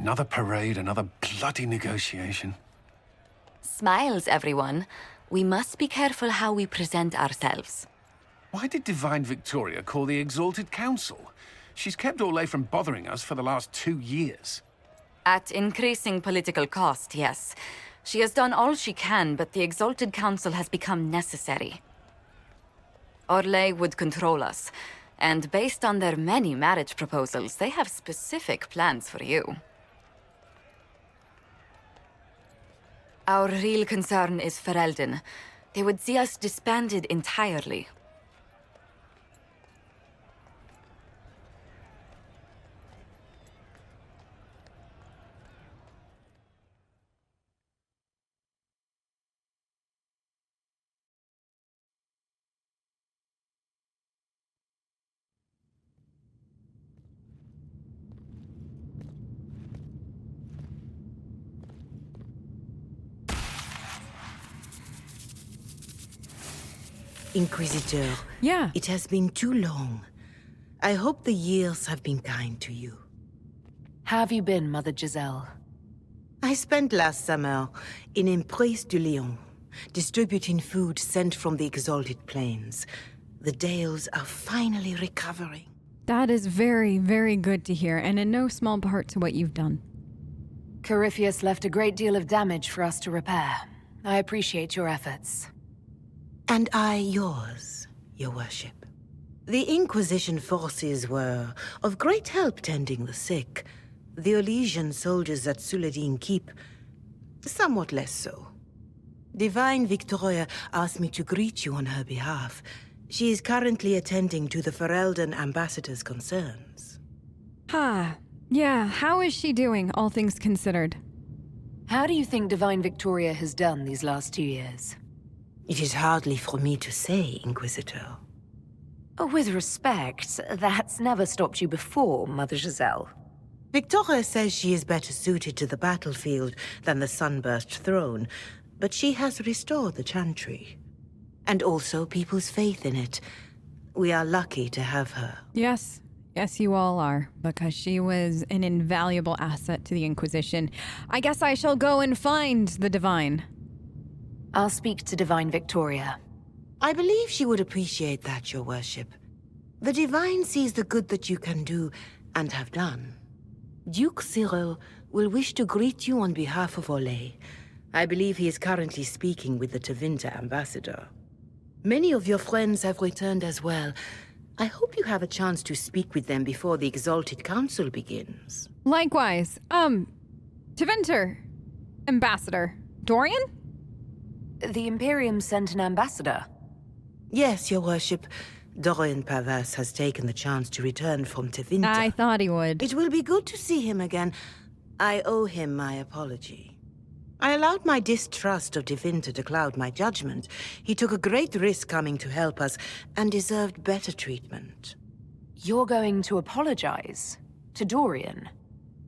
Another parade, another bloody negotiation. Smiles, everyone. We must be careful how we present ourselves. Why did Divine Victoria call the Exalted Council? She's kept Orlais from bothering us for the last 2 years. At increasing political cost, yes. She has done all she can, but the Exalted Council has become necessary. Orlais would control us, and based on their many marriage proposals, they have specific plans for you. Our real concern is Ferelden. They would see us disbanded entirely. Inquisitor. Yeah. It has been too long. I hope the years have been kind to you. How have you been, Mother Giselle? I spent last summer in Emprise du Lion, distributing food sent from the Exalted Plains. The Dales are finally recovering. That is very, very good to hear, and in no small part to what you've done. Corypheus left a great deal of damage for us to repair. I appreciate your efforts. And I yours, your worship. The Inquisition forces were of great help tending the sick. The Elysian soldiers at Suladin Keep, somewhat less so. Divine Victoria asked me to greet you on her behalf. She is currently attending to the Ferelden ambassador's concerns. Yeah, how is she doing, all things considered? How do you think Divine Victoria has done these last 2 years? It is hardly for me to say, Inquisitor. With respect, that's never stopped you before, Mother Giselle. Victoria says she is better suited to the battlefield than the Sunburst throne, but she has restored the Chantry. And also people's faith in it. We are lucky to have her. Yes, you all are, because she was an invaluable asset to the Inquisition. I guess I shall go and find the Divine. I'll speak to Divine Victoria. I believe she would appreciate that, your worship. The Divine sees the good that you can do and have done. Duke Cyril will wish to greet you on behalf of Orlais. I believe he is currently speaking with the Tevinter ambassador. Many of your friends have returned as well. I hope you have a chance to speak with them before the Exalted Council begins. Likewise, Tevinter, Ambassador, Dorian? The Imperium sent an ambassador. Yes, your worship. Dorian Pavas has taken the chance to return from Tevinter. I thought he would. It will be good to see him again. I owe him my apology. I allowed my distrust of Tevinter to cloud my judgment. He took a great risk coming to help us, and deserved better treatment. You're going to apologize? To Dorian?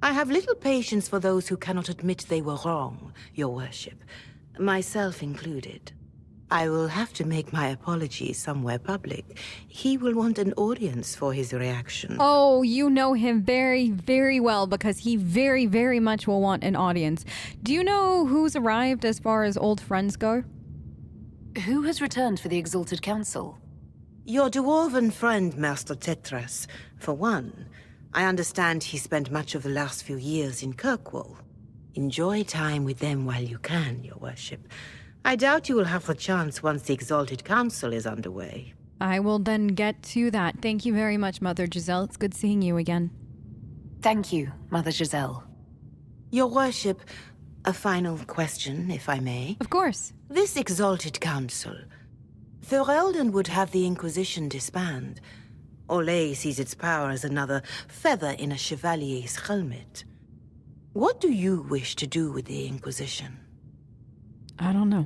I have little patience for those who cannot admit they were wrong, your worship. Myself included. I will have to make my apologies somewhere public. He will want an audience for his reaction. Oh, you know him very, very well, because he very, very much will want an audience. Do you know who's arrived as far as old friends go? Who has returned for the Exalted Council? Your dwarven friend, Master Tetras, for one. I understand he spent much of the last few years in Kirkwall. Enjoy time with them while you can, your worship. I doubt you will have the chance once the Exalted Council is underway. I will then get to that. Thank you very much, Mother Giselle. It's good seeing you again. Thank you, Mother Giselle. Your worship, a final question, if I may. Of course. This Exalted Council. Ferelden would have the Inquisition disband. Orlais sees its power as another feather in a chevalier's helmet. What do you wish to do with the Inquisition? I don't know.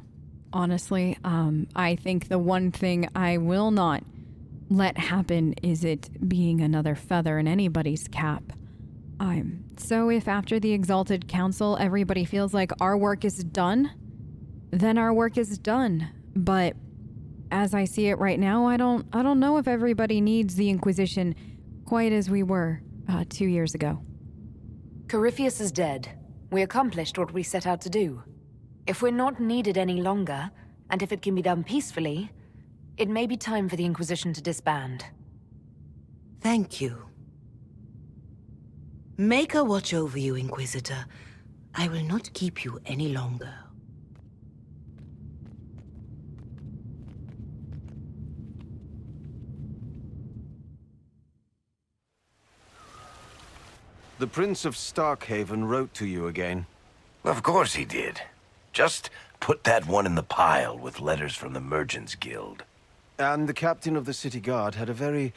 Honestly, I think the one thing I will not let happen is it being another feather in anybody's cap. So if after the Exalted Council everybody feels like our work is done, then our work is done. But as I see it right now, I don't know if everybody needs the Inquisition quite as we were 2 years ago. Corypheus is dead. We accomplished what we set out to do. If we're not needed any longer, and if it can be done peacefully, it may be time for the Inquisition to disband. Thank you. Maker watch over you, Inquisitor. I will not keep you any longer. The Prince of Starkhaven wrote to you again. Of course he did. Just put that one in the pile with letters from the Merchants Guild. And the captain of the city guard had a very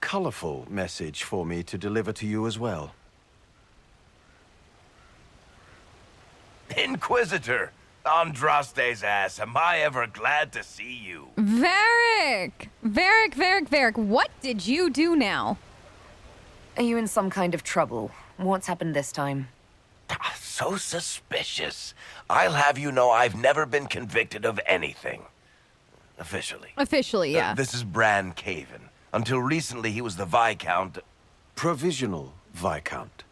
colorful message for me to deliver to you as well. Inquisitor! Andraste's ass, am I ever glad to see you? Varric! Varric, what did you do now? Are you in some kind of trouble? What's happened this time? So suspicious. I'll have you know I've never been convicted of anything. Officially. Officially, yeah. This is Bran Caven. Until recently, he was the Viscount Provisional Viscount.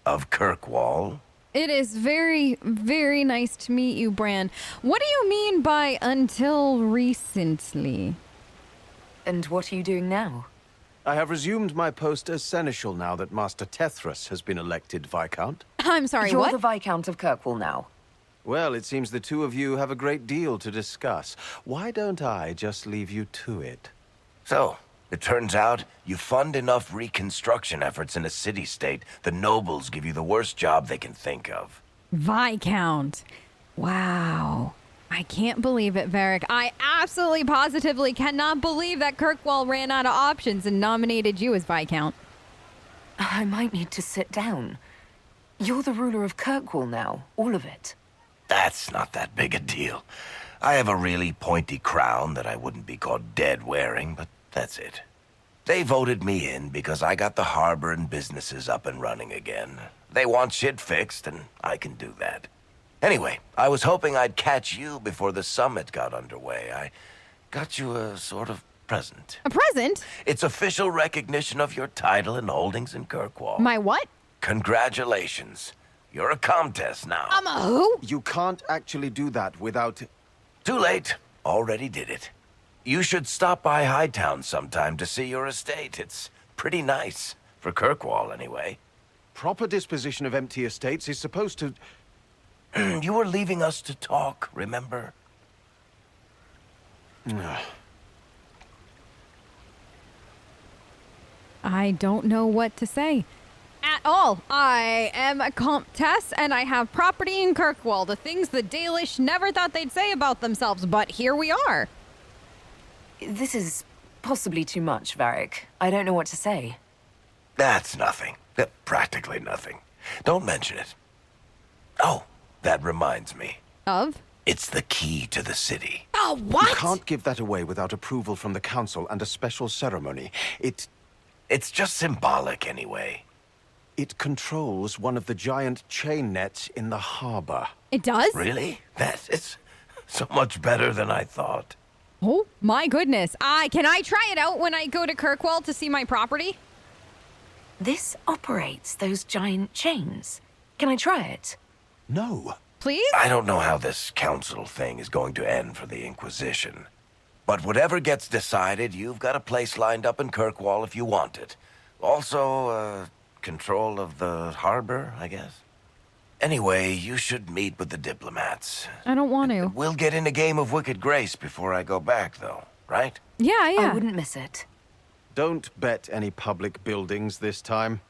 of Kirkwall. It is very, very nice to meet you, Bran. What do you mean by until recently? And what are you doing now? I have resumed my post as Seneschal now that Master Tethras has been elected Viscount. I'm sorry, You're what? the Viscount of Kirkwall now. Well, it seems the two of you have a great deal to discuss. Why don't I just leave you to it? So, it turns out you fund enough reconstruction efforts in a city-state, the nobles give you the worst job they can think of. Viscount. Wow. I can't believe it, Varric. I absolutely positively cannot believe that Kirkwall ran out of options and nominated you as Viscount. I might need to sit down. You're the ruler of Kirkwall now, all of it. That's not that big a deal. I have a really pointy crown that I wouldn't be caught dead wearing, but that's it. They voted me in because I got the harbor and businesses up and running again. They want shit fixed, and I can do that. Anyway, I was hoping I'd catch you before the summit got underway. I got you a sort of present. A present? It's official recognition of your title and holdings in Kirkwall. My what? Congratulations. You're a comtesse now. I'm a who? You can't actually do that without... Too late. Already did it. You should stop by Hightown sometime to see your estate. It's pretty nice. For Kirkwall, anyway. Proper disposition of empty estates is supposed to... You were leaving us to talk, remember? I don't know what to say. At all. I am a comtesse and I have property in Kirkwall. The things the Dalish never thought they'd say about themselves, but here we are. This is possibly too much, Varric. I don't know what to say. That's nothing. Practically nothing. Don't mention it. Oh, that reminds me. Of? It's the key to the city. Oh, You what? can't give that away without approval from the council and a special ceremony. It's just symbolic, anyway. It controls one of the giant chain nets in the harbor. It does? Really? That is so much better than I thought. Oh, my goodness. Can I try it out when I go to Kirkwall to see my property? This operates those giant chains. Can I try it? No. Please? I don't know how this council thing is going to end for the Inquisition. But whatever gets decided, you've got a place lined up in Kirkwall if you want it. Also, control of the harbor, I guess. Anyway, you should meet with the diplomats. I don't want to. We'll get in a game of Wicked Grace before I go back, though, right? Yeah. I wouldn't miss it. Don't bet any public buildings this time.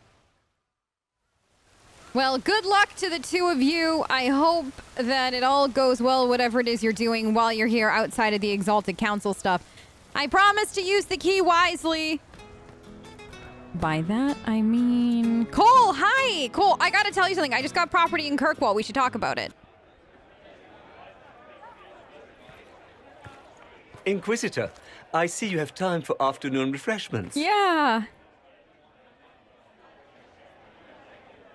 Well, good luck to the two of you. I hope that it all goes well, whatever it is you're doing while you're here outside of the Exalted Council stuff. I promise to use the key wisely. By that, I mean... Cole, hi! Cole, I gotta tell you something. I just got property in Kirkwall. We should talk about it. Inquisitor, I see you have time for afternoon refreshments. Yeah.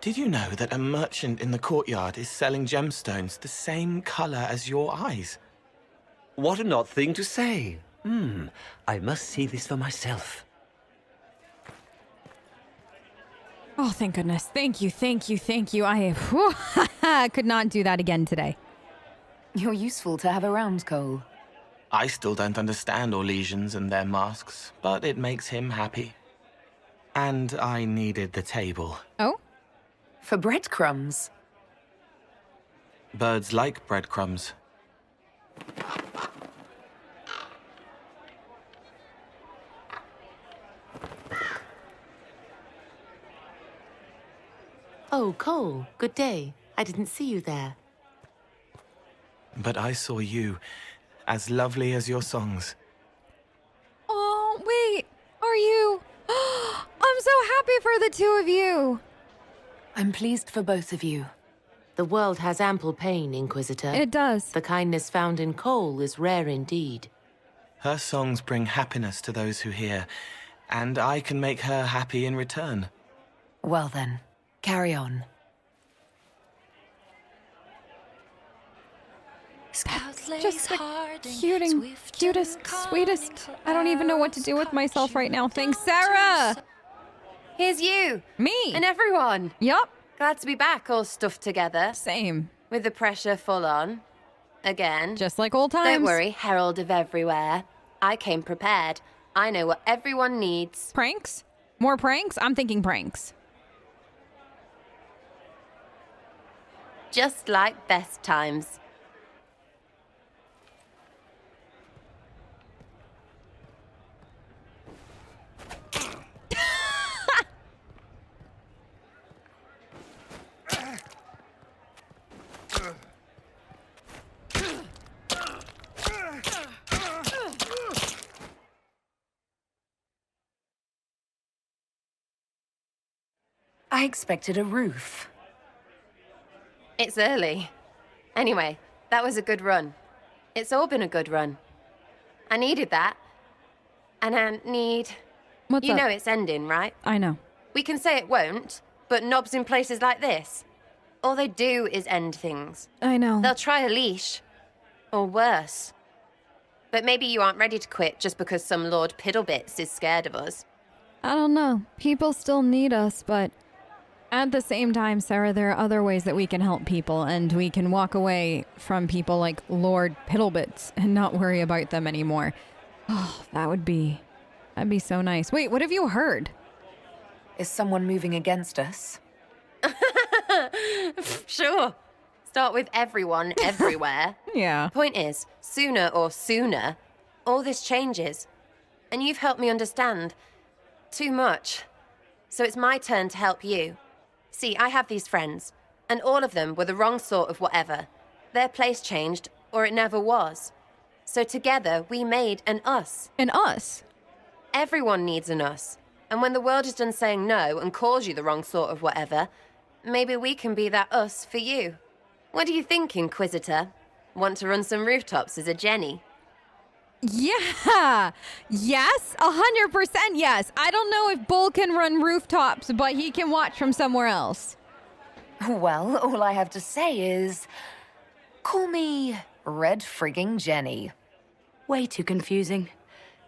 Did you know that a merchant in the courtyard is selling gemstones the same color as your eyes? What an odd thing to say. I must see this for myself. Oh, thank goodness. Thank you, thank you, thank you. I could not do that again today. You're useful to have around, Cole. I still don't understand Orlesians and their masks, but it makes him happy. And I needed the table. Oh? For breadcrumbs. Birds like breadcrumbs. Oh, Cole, good day. I didn't see you there. But I saw you, as lovely as your songs. Oh, wait. Are you? I'm so happy for the two of you. I'm pleased for both of you. The world has ample pain, Inquisitor. It does. The kindness found in Cole is rare indeed. Her songs bring happiness to those who hear, and I can make her happy in return. Well then, carry on. Just the cutest, sweetest. I don't even know what to do with myself right now. Thanks, Sera! Here's you. Me! And everyone. Yup. Glad to be back, all stuffed together. Same. With the pressure full on. Again. Just like old times. Don't worry, Herald of Everywhere. I came prepared. I know what everyone needs. Pranks? More pranks? I'm thinking pranks. Just like best times. I expected a roof. It's early. Anyway, that was a good run. It's all been a good run. I needed that. And I need... What's You up? know it's ending, right? I know. We can say it won't, but knobs in places like this, all they do is end things. I know. They'll try a leash. Or worse. But maybe you aren't ready to quit just because some Lord Piddlebits is scared of us. I don't know. People still need us, but at the same time, Sera, there are other ways that we can help people, and we can walk away from people like Lord Piddlebits and not worry about them anymore. Oh, that'd be so nice. Wait, what have you heard? Is someone moving against us? Sure. Start with everyone, everywhere. Yeah. Point is, sooner, all this changes. And you've helped me understand. Too much. So it's my turn to help you. See, I have these friends, and all of them were the wrong sort of whatever. Their place changed, or it never was. So together, we made an us. An us? Everyone needs an us. And when the world is done saying no and calls you the wrong sort of whatever, maybe we can be that us for you. What do you think, Inquisitor? Want to run some rooftops as a Jenny? Yeah. Yes. 100% yes. I don't know if Bull can run rooftops, but he can watch from somewhere else. Well, all I have to say is... call me Red Frigging Jenny. Way too confusing.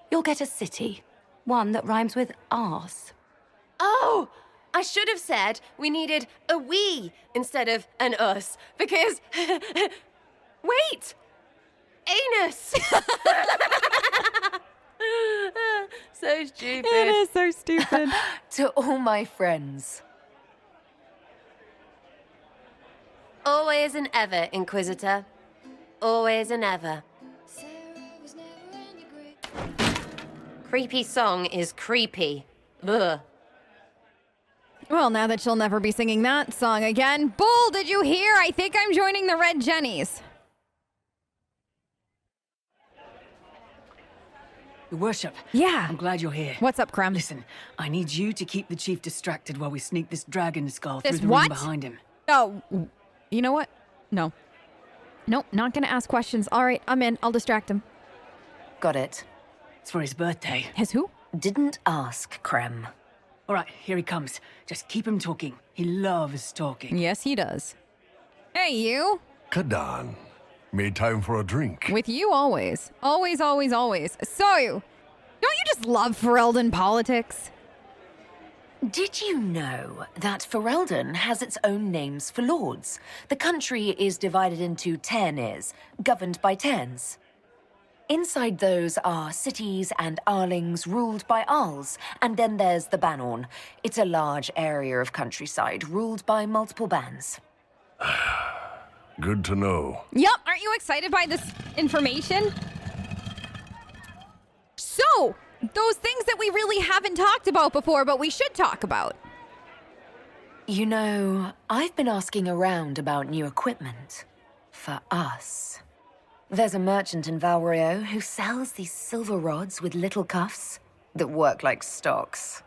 You'll get a city. One that rhymes with arse. Oh! I should have said we needed a we instead of an us, because... Wait! Anus! So stupid. It is so stupid. To all my friends. Always and ever, Inquisitor. Always and ever. Creepy song is creepy. Ugh. Well, now that she'll never be singing that song again. Bull, did you hear? I think I'm joining the Red Jennies. Your worship. Yeah. I'm glad you're here. What's up, Crem? Listen, I need you to keep the chief distracted while we sneak this dragon skull This through the what? room behind him. Oh, you know what? No. Nope, not gonna ask questions. All right, I'm in. I'll distract him. Got it. It's for his birthday. His who? Didn't ask, Crem. All right, here he comes. Just keep him talking. He loves talking. Yes, he does. Hey, you. Kadan. Made time for a drink. With you always. Always, always, always. So, don't you just love Ferelden politics? Did you know that Ferelden has its own names for lords? The country is divided into Tairnirs, governed by Tairns. Inside those are cities and Arlings ruled by Arls, and then there's the Banorn. It's a large area of countryside ruled by multiple bans. Good to know. Yup, aren't you excited by this information? So, those things that we really haven't talked about before, but we should talk about. You know, I've been asking around about new equipment. For us. There's a merchant in Valrio who sells these silver rods with little cuffs that work like stocks.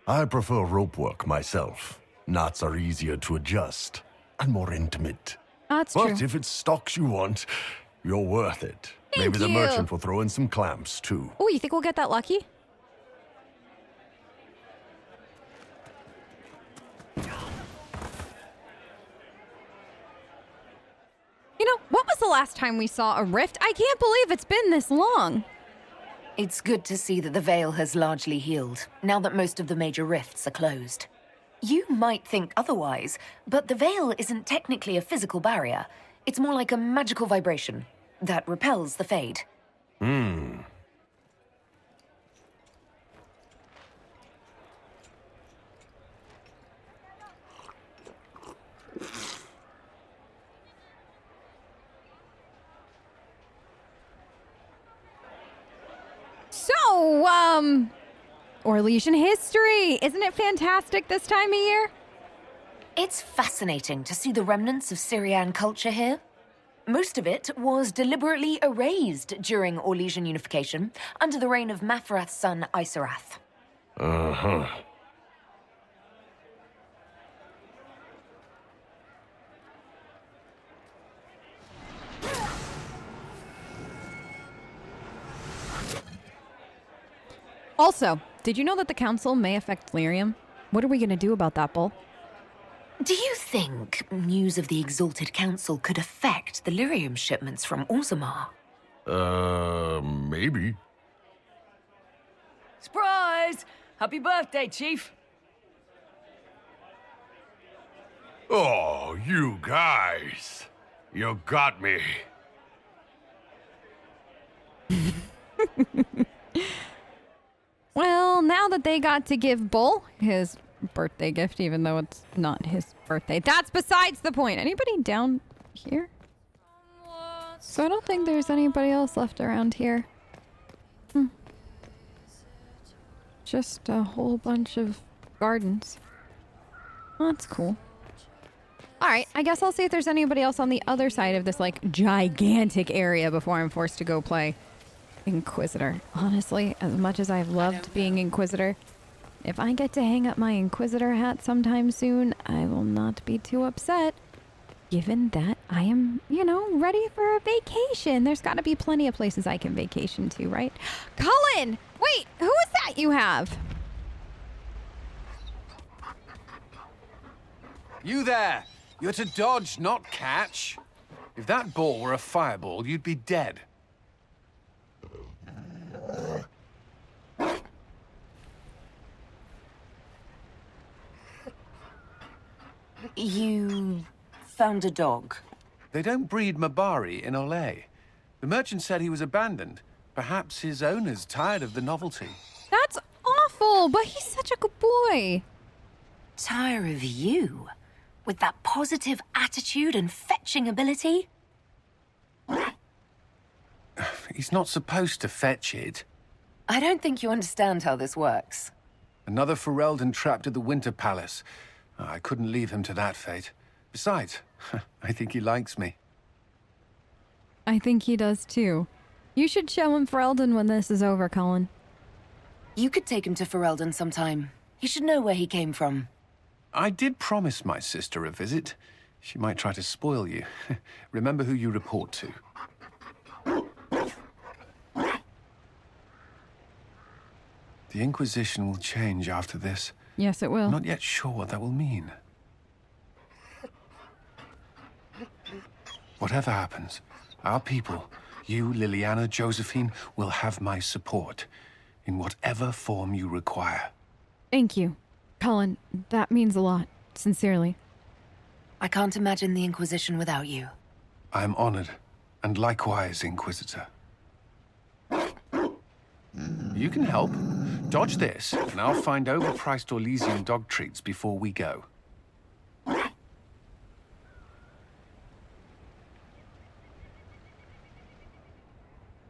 I prefer rope work myself. Knots are easier to adjust and more intimate. That's true. But if it's stocks you want, you're worth it. Thank Maybe the you. merchant will throw in some clamps, too. Oh, you think we'll get that lucky? You know, what was the last time we saw a rift? I can't believe it's been this long. It's good to see that the Veil has largely healed, now that most of the major rifts are closed. You might think otherwise, but the Veil isn't technically a physical barrier. It's more like a magical vibration that repels the Fade. So, Orlesian history. Isn't it fantastic this time of year? It's fascinating to see the remnants of Syrian culture here. Most of it was deliberately erased during Orlesian unification under the reign of Mafarath's son Isarath. Uh-huh. Also, did you know that the council may affect lyrium? What are we going to do about that, Bull? Do you think news of the Exalted Council could affect the lyrium shipments from Orzammar? Maybe. Surprise! Happy birthday, Chief. Oh, you guys. You got me. Well, now that they got to give Bull his birthday gift, even though it's not his birthday, that's besides the point. Anybody down here? So I don't think there's anybody else left around here. Just a whole bunch of gardens. That's cool. Alright, I guess I'll see if there's anybody else on the other side of this, like, gigantic area before I'm forced to go play Inquisitor. Honestly, as much as I've loved being Inquisitor, if I get to hang up my Inquisitor hat sometime soon, I will not be too upset. Given that I am, you know, ready for a vacation. There's got to be plenty of places I can vacation to, right? Cullen! Wait, who is that you have? You there! You're to dodge, not catch. If that ball were a fireball, you'd be dead. You found a dog. They don't breed Mabari in Olay. The merchant said he was abandoned. Perhaps his owner's tired of the novelty. That's awful, but he's such a good boy. Tire of you? With that positive attitude and fetching ability? He's not supposed to fetch it. I don't think you understand how this works. Another Ferelden trapped at the Winter Palace. I couldn't leave him to that fate. Besides, I think he likes me. I think he does too. You should show him Ferelden when this is over, Cullen. You could take him to Ferelden sometime. He should know where he came from. I did promise my sister a visit. She might try to spoil you. Remember who you report to. The Inquisition will change after this. Yes, it will. I'm not yet sure what that will mean. Whatever happens, our people, you, Liliana, Josephine, will have my support in whatever form you require. Thank you. Cullen, that means a lot. Sincerely. I can't imagine the Inquisition without you. I'm honored, and likewise, Inquisitor. You can help. Dodge this, and I'll find overpriced Orlesian dog treats before we go. I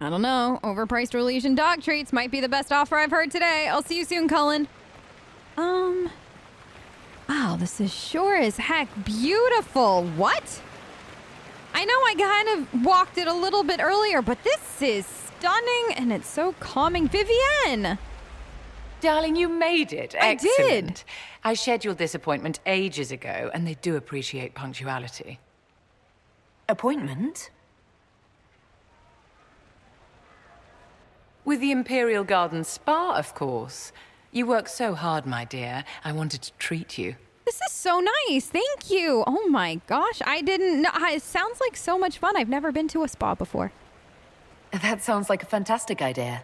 don't know. Overpriced Orlesian dog treats might be the best offer I've heard today. I'll see you soon, Cullen. Wow, this is sure as heck beautiful. What? I know I kind of walked it a little bit earlier, but this is stunning and it's so calming. Vivienne! Darling, you made it. I Excellent. did. I scheduled this appointment ages ago, and they do appreciate punctuality. Appointment? With the Imperial Garden Spa, of course. You work so hard, my dear. I wanted to treat you. This is so nice. Thank you. Oh my gosh. I didn't know. It sounds like so much fun. I've never been to a spa before. That sounds like a fantastic idea.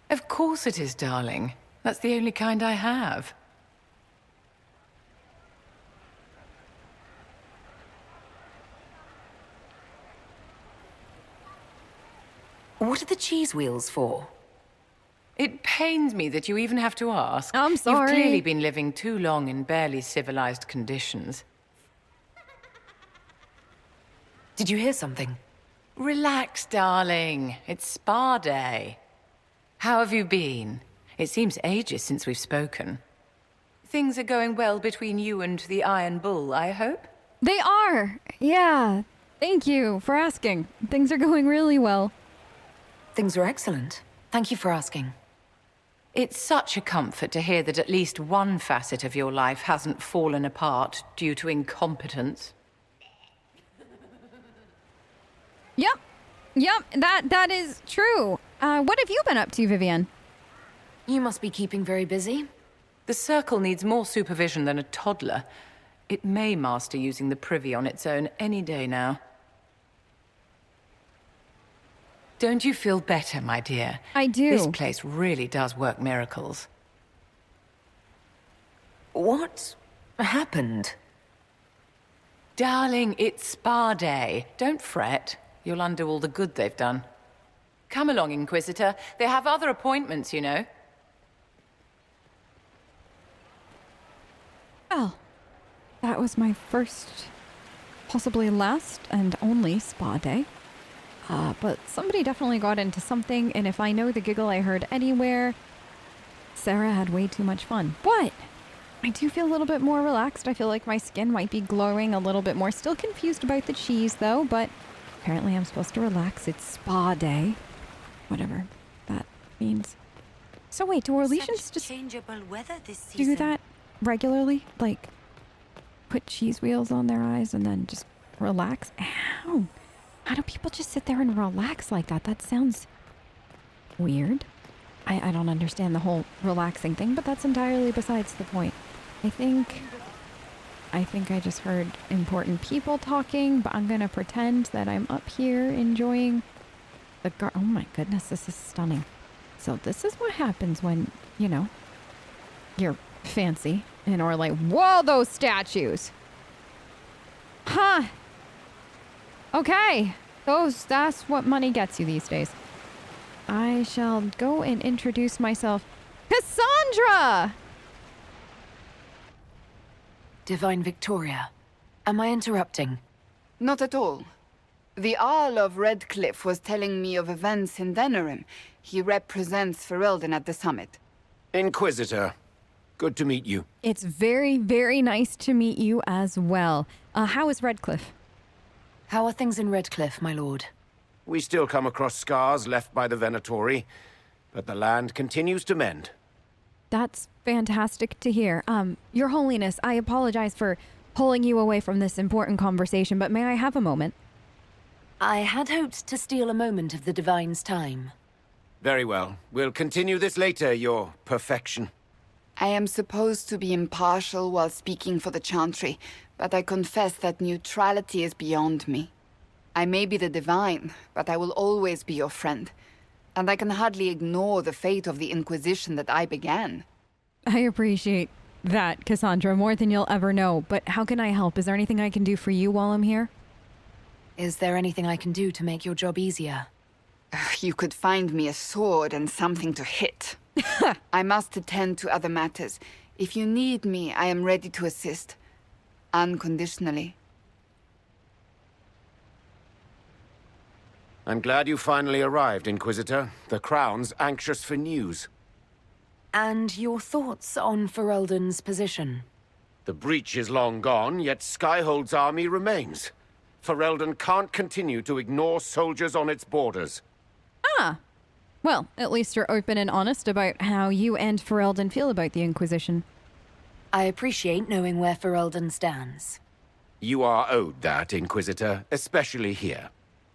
Of course it is, darling. That's the only kind I have. What are the cheese wheels for? It pains me that you even have to ask. I'm sorry. You've clearly been living too long in barely civilized conditions. Did you hear something? Relax, darling. It's spa day. How have you been? It seems ages since we've spoken. Things are going well between you and the Iron Bull, I hope? They are. Yeah. Thank you for asking. Things are going really well. Things are excellent. Thank you for asking. It's such a comfort to hear that at least one facet of your life hasn't fallen apart due to incompetence. Yep, that is true. What have you been up to, Vivienne? You must be keeping very busy. The Circle needs more supervision than a toddler. It may master using the Privy on its own any day now. Don't you feel better, my dear? I do. This place really does work miracles. What happened? Darling, it's spa day. Don't fret. You'll undo all the good they've done. Come along, Inquisitor. They have other appointments, you know. Well, that was my first, possibly last, and only spa day. But somebody definitely got into something, and if I know the giggle I heard anywhere, Sera had way too much fun. But I do feel a little bit more relaxed. I feel like my skin might be glowing a little bit more. Still confused about the cheese, though, but apparently I'm supposed to relax. It's spa day. Whatever that means. So wait, do Orlesians just changeable weather this do season. that regularly? Like, put cheese wheels on their eyes and then just relax? Ow! How do people just sit there and relax like that? That sounds weird. I don't understand the whole relaxing thing, but that's entirely besides the point. I think I just heard important people talking, but I'm gonna pretend that I'm up here enjoying the oh my goodness, this is stunning. So this is what happens when, you know, you're fancy and or like, whoa, those statues. Huh. Okay. That's what money gets you these days. I shall go and introduce myself. Cassandra! Divine Victoria, am I interrupting? Not at all. The Jarl of Redcliffe was telling me of events in Denerim. He represents Ferelden at the summit. Inquisitor, good to meet you. It's very, very nice to meet you as well. How is Redcliffe? How are things in Redcliffe, my lord? We still come across scars left by the Venatori, but the land continues to mend. That's fantastic to hear. Your Holiness, I apologize for pulling you away from this important conversation, but may I have a moment? I had hoped to steal a moment of the Divine's time. Very well. We'll continue this later, your perfection. I am supposed to be impartial while speaking for the Chantry, but I confess that neutrality is beyond me. I may be the Divine, but I will always be your friend. And I can hardly ignore the fate of the Inquisition that I began. I appreciate that, Cassandra, more than you'll ever know. But how can I help? Is there anything I can do for you while I'm here? Is there anything I can do to make your job easier? You could find me a sword and something to hit. I must attend to other matters. If you need me, I am ready to assist. Unconditionally. I'm glad you finally arrived, Inquisitor. The Crown's anxious for news. And your thoughts on Ferelden's position? The breach is long gone, yet Skyhold's army remains. Ferelden can't continue to ignore soldiers on its borders. Ah. Well, at least you're open and honest about how you and Ferelden feel about the Inquisition. I appreciate knowing where Ferelden stands. You are owed that, Inquisitor, especially here.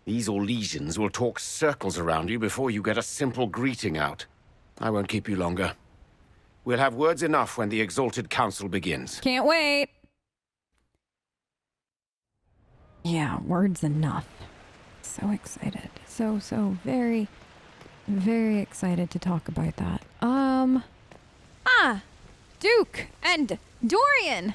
These Orlesians will talk circles around you before you get a simple greeting out. I won't keep you longer. We'll have words enough when the Exalted Council begins. Can't wait! Yeah, words enough. So excited. So very, very excited to talk about that. Duke and Dorian!